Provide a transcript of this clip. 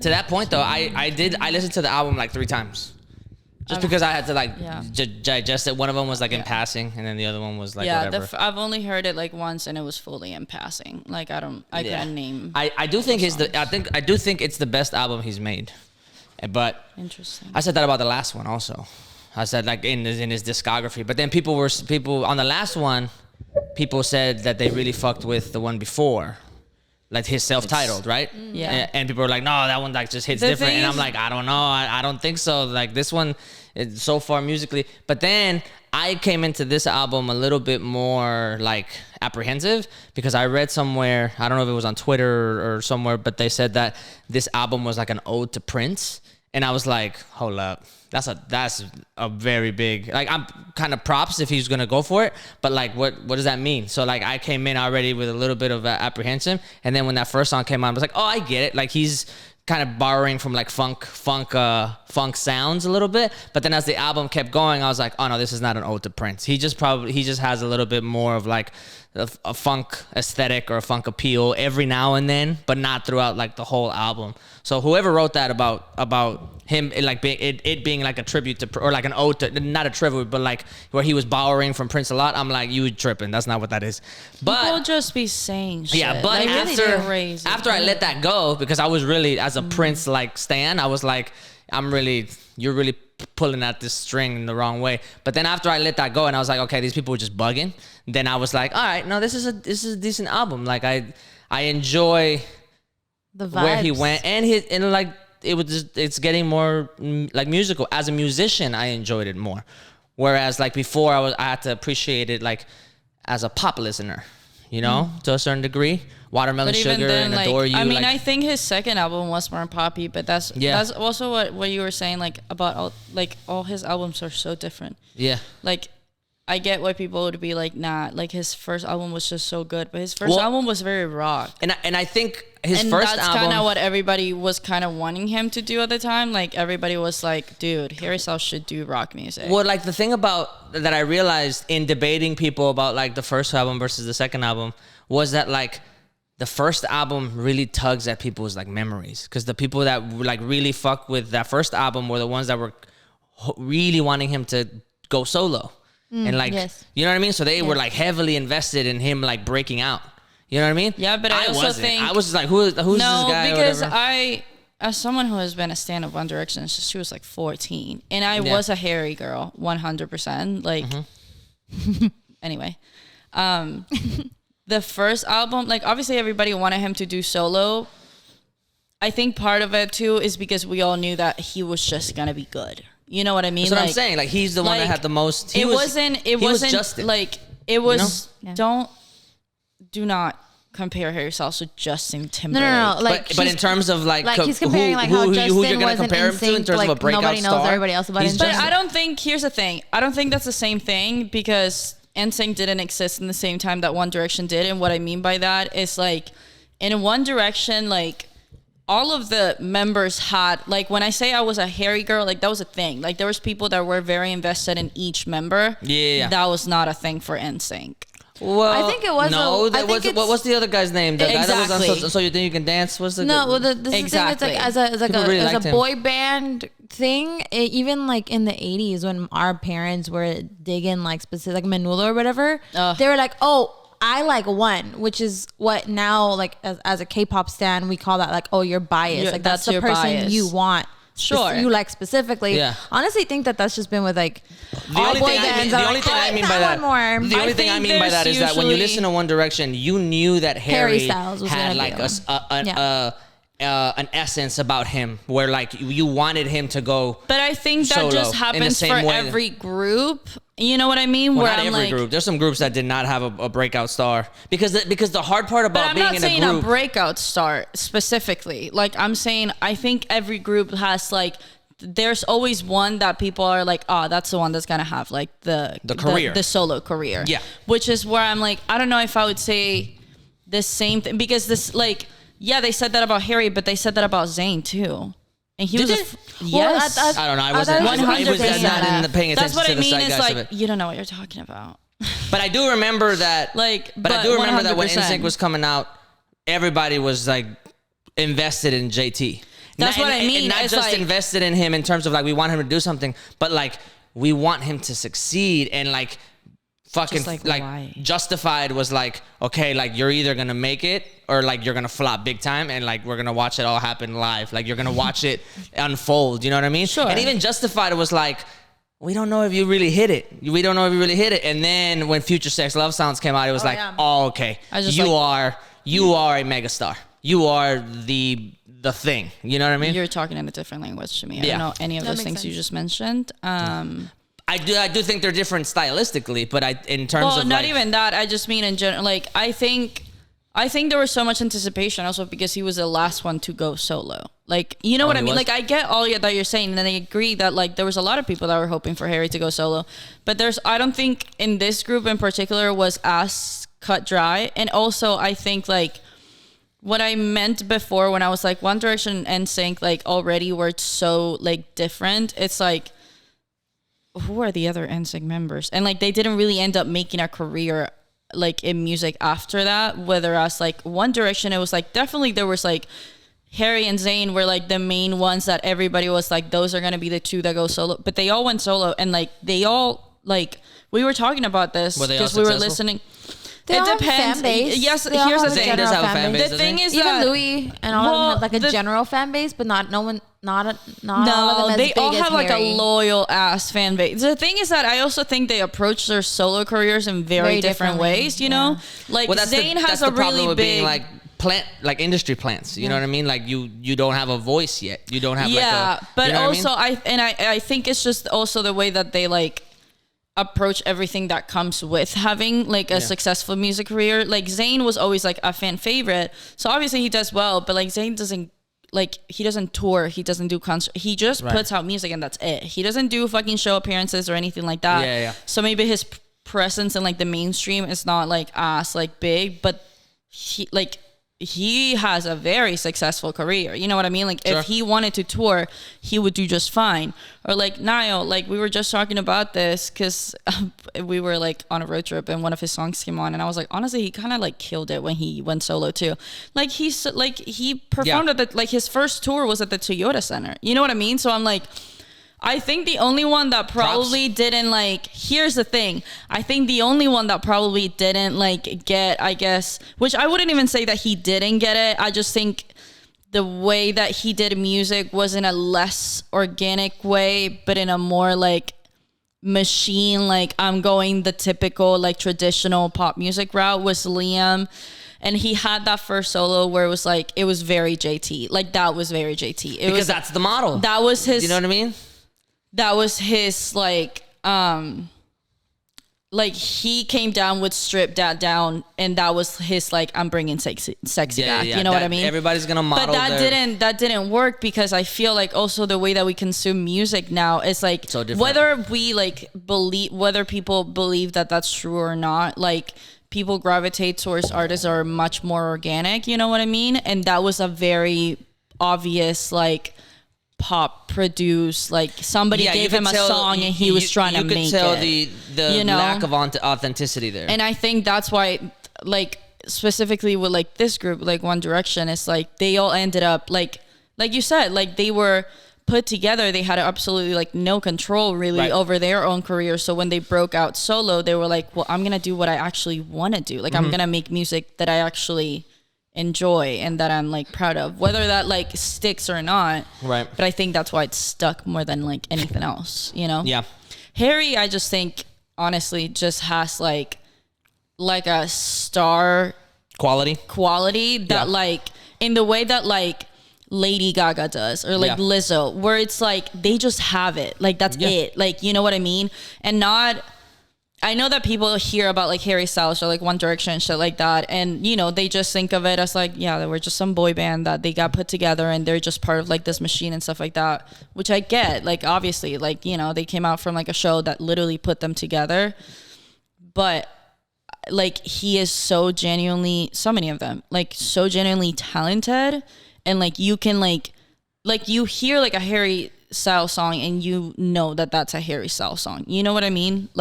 to that point though, I listened to the album like 3 times. Just because I had to like digest it. One of them was like in passing, and then the other one was like whatever. I've only heard it like once, and it was fully in passing. Like I couldn't name. I do think I do think it's the best album he's made, but interesting. I said that about the last one also. I said like in his discography, but then people on the last one, people said that they really fucked with the one before. Like his self-titled, right? Yeah. And people are like, no, that one like just hits different. And I'm like, I don't know. I don't think so. Like this one, is so far musically. But then I came into this album a little bit more like apprehensive because I read somewhere, I don't know if it was on Twitter or somewhere, but they said that this album was like an ode to Prince. And I was like, hold up. That's a very big, like I'm kind of props if he's gonna go for it, but like what does that mean? So like I came in already with a little bit of apprehension, and then when that first song came on, I was like, oh, I get it. Like he's kind of borrowing from like funk sounds a little bit, but then as the album kept going, I was like, oh no, this is not an ode to Prince. He just has a little bit more of like a funk aesthetic or a funk appeal every now and then, but not throughout like the whole album. So whoever wrote that about him, like being like a tribute to, or like an ode to, not a tribute, but like where he was borrowing from Prince a lot, I'm like, you tripping. That's not what that is. But people just be saying shit. Yeah, but after I let that go, because I was really, as a Prince like stan, I was like, you're really pulling at this string in the wrong way. But then after I let that go and I was like, okay, these people are just bugging, then I was like, all right, no, this is a decent album. Like I enjoy the vibes. Where he went, and like it's getting more like musical. As a musician, I enjoyed it more. Whereas like before, I had to appreciate it like as a pop listener, you know, to a certain degree. Watermelon Sugar and like, Adore You. I mean, I think his second album was more poppy, but that's also what you were saying, like about all his albums are so different. Yeah. Like I get why people would be like, nah, like his first album was just so good, but his first album was very rock. And I think his first album, that's kind of what everybody was kind of wanting him to do at the time. Like everybody was like, dude, Harry Styles should do rock music. Well, like the thing about that I realized in debating people about like the first album versus the second album was that like the first album really tugs at people's like memories, because the people that like really fuck with that first album were the ones that were really wanting him to go solo. And like, you know what I mean? So they were like heavily invested in him like breaking out. You know what I mean? Yeah, but I also think I was just like, who's this guy? No, because as someone who has been a stan of One Direction since she was like 14, and I was a Harry girl, 100%. Like, anyway, the first album, like obviously everybody wanted him to do solo. I think part of it too is because we all knew that he was just gonna be good. You know what I mean? That's what I'm saying. Like he's the one that had the most. It wasn't Justin. Like it was. You know? Do not compare yourself to Justin Timberlake. No. Like, but in terms of like he's comparing like how Justin you're gonna was compare him to in terms like, of a breakout nobody knows star. everybody else about him. But I don't think. Here's the thing. I don't think that's the same thing, because NSYNC didn't exist in the same time that One Direction did. And what I mean by that is like in One Direction, like all of the members had, like when I say I was a Harry girl, like that was a thing. Like there was people that were very invested in each member. Yeah. That was not a thing for NSYNC. Well, I think it was. No, what was the other guy's name? The guy that was on So You Think You Can Dance? What's the No, well, this is the thing. It's like as a boy band thing. Even like in the 80s when our parents were digging like specific, like Menudo or whatever, they were like, oh, I like One, which is what now, like as a K-pop stan, we call that like, oh, you're biased. Like that's the person bias. you want. Sure. You like specifically. Yeah. Honestly, think that's just been with like the only thing I mean by that is that when you listen to One Direction, you knew that Harry Styles was had like an essence about him where like you wanted him to go. But I think that just happens for every group. You know what I mean? Well, where not every group. There's some groups that did not have a breakout star because the hard part about being in a group. I'm not saying a breakout star specifically. Like I'm saying, I think every group has like. There's always one that people are like, oh, that's the one that's gonna have like the career, the solo career. Yeah. Which is where I'm like, I don't know if I would say the same thing, because this like, yeah, they said that about Harry, but they said that about Zayn too. And he was yes. I don't know. I wasn't 100%. I was not in the paying attention. That's what to I mean. It's like it. You don't know what you're talking about. But I do remember that. But I do remember 100%. That when NSYNC was coming out, everybody was like invested in JT. That's what I mean. And not it's just like, invested in him in terms of like we want him to do something, but like we want him to succeed. And like fucking like Justified was like, okay, like you're either gonna make it or like you're gonna flop big time, and like we're gonna watch it all happen live. Like you're gonna watch it unfold. You know what I mean? Sure. And even Justified was like, we don't know if you really hit it. We don't know if you really hit it. And then when Future Sex Love Sounds came out, it was oh, okay. You are a megastar. You are the thing. You know what I mean? You're talking in a different language to me. I don't know any of those things you just mentioned. I do think they're different stylistically, but in terms of not even that. I just mean in general. Like I think there was so much anticipation also because he was the last one to go solo. Like, you know what I mean? Like I get all that you're saying, and then I agree that like there was a lot of people that were hoping for Harry to go solo, but I don't think in this group in particular was as cut dry. And also I think like what I meant before when I was like One Direction and NSYNC like already were so like different. It's like, who are the other NSYNC members? And like they didn't really end up making a career like in music after that. Whereas like One Direction, it was like definitely there was like Harry and Zayn were like the main ones that everybody was like, those are gonna be the two that go solo. But they all went solo, and like they all like we were talking about this because we were listening. They all depends. Have fan base. Yes, here's the thing. Does have a fan base. The thing is even that Louis and all of them have like a general fan base, but not all of them they as all big have as like Harry. a loyal ass fan base. The thing is that I also think they approach their solo careers in very different ways. You know, like Zayn has a really big being like like industry plants. You know what I mean? Like you don't have a voice yet. You don't have but you know also I mean? I think it's just also the way that they like approach everything that comes with having like a successful music career. Like Zayn was always like a fan favorite, so obviously he does well, but like Zayn doesn't like, he doesn't tour, he doesn't do concert, he just puts out music and that's it. He doesn't do fucking show appearances or anything like that. So maybe his presence in like the mainstream is not like as like big, but he has a very successful career. You know what I mean? Like if he wanted to tour, he would do just fine. Or like Niall, like we were just talking about this because we were like on a road trip and one of his songs came on, and I was like, honestly, he kind of like killed it when he went solo too. Like he performed at the, like his first tour was at the Toyota Center. You know what I mean? So I'm like, I think the only one that probably didn't like, here's the thing. I think the only one that probably didn't like get, I guess, which I wouldn't even say that he didn't get it. I just think the way that he did music was in a less organic way, but in a more like machine, like I'm going the typical like traditional pop music route was Liam. And he had that first solo where it was like, it was very JT. Like that was very JT. Because that's the model. That was his. You know what I mean? That was his like he came down with Strip That Down, and that was his like, I'm bringing sexy back. You know what I mean? Everybody's gonna model. But that didn't work because I feel like also the way that we consume music now is like so whether we like believe, whether people believe that that's true or not, like people gravitate towards artists that are much more organic. You know what I mean? And that was a very obvious like pop produced, like somebody gave him a song and he was trying to make it. You could tell the lack of authenticity there. And I think that's why, like specifically with like this group, like One Direction, it's like they all ended up like you said, like they were put together. They had absolutely like no control really over their own career. So when they broke out solo, they were like, well, I'm gonna do what I actually want to do. Like I'm gonna make music that I actually enjoy and that I'm like proud of, whether that like sticks or not. Right. But I think that's why it's stuck more than like anything else, you know? Yeah. Harry, I just think honestly just has like a star quality that like in the way that like Lady Gaga does or like Lizzo, where it's like they just have it. Like that's it. Like, you know what I mean? And not, I know that people hear about like Harry Styles or like One Direction and shit like that, and you know they just think of it as like, yeah, they were just some boy band that they got put together and they're just part of like this machine and stuff like that, which I get. Like obviously, like, you know, they came out from like a show that literally put them together, but like he is so genuinely, so many of them like so genuinely talented, and like you can like you hear like a Harry Styles song and you know that that's a Harry Styles song. You know what I mean?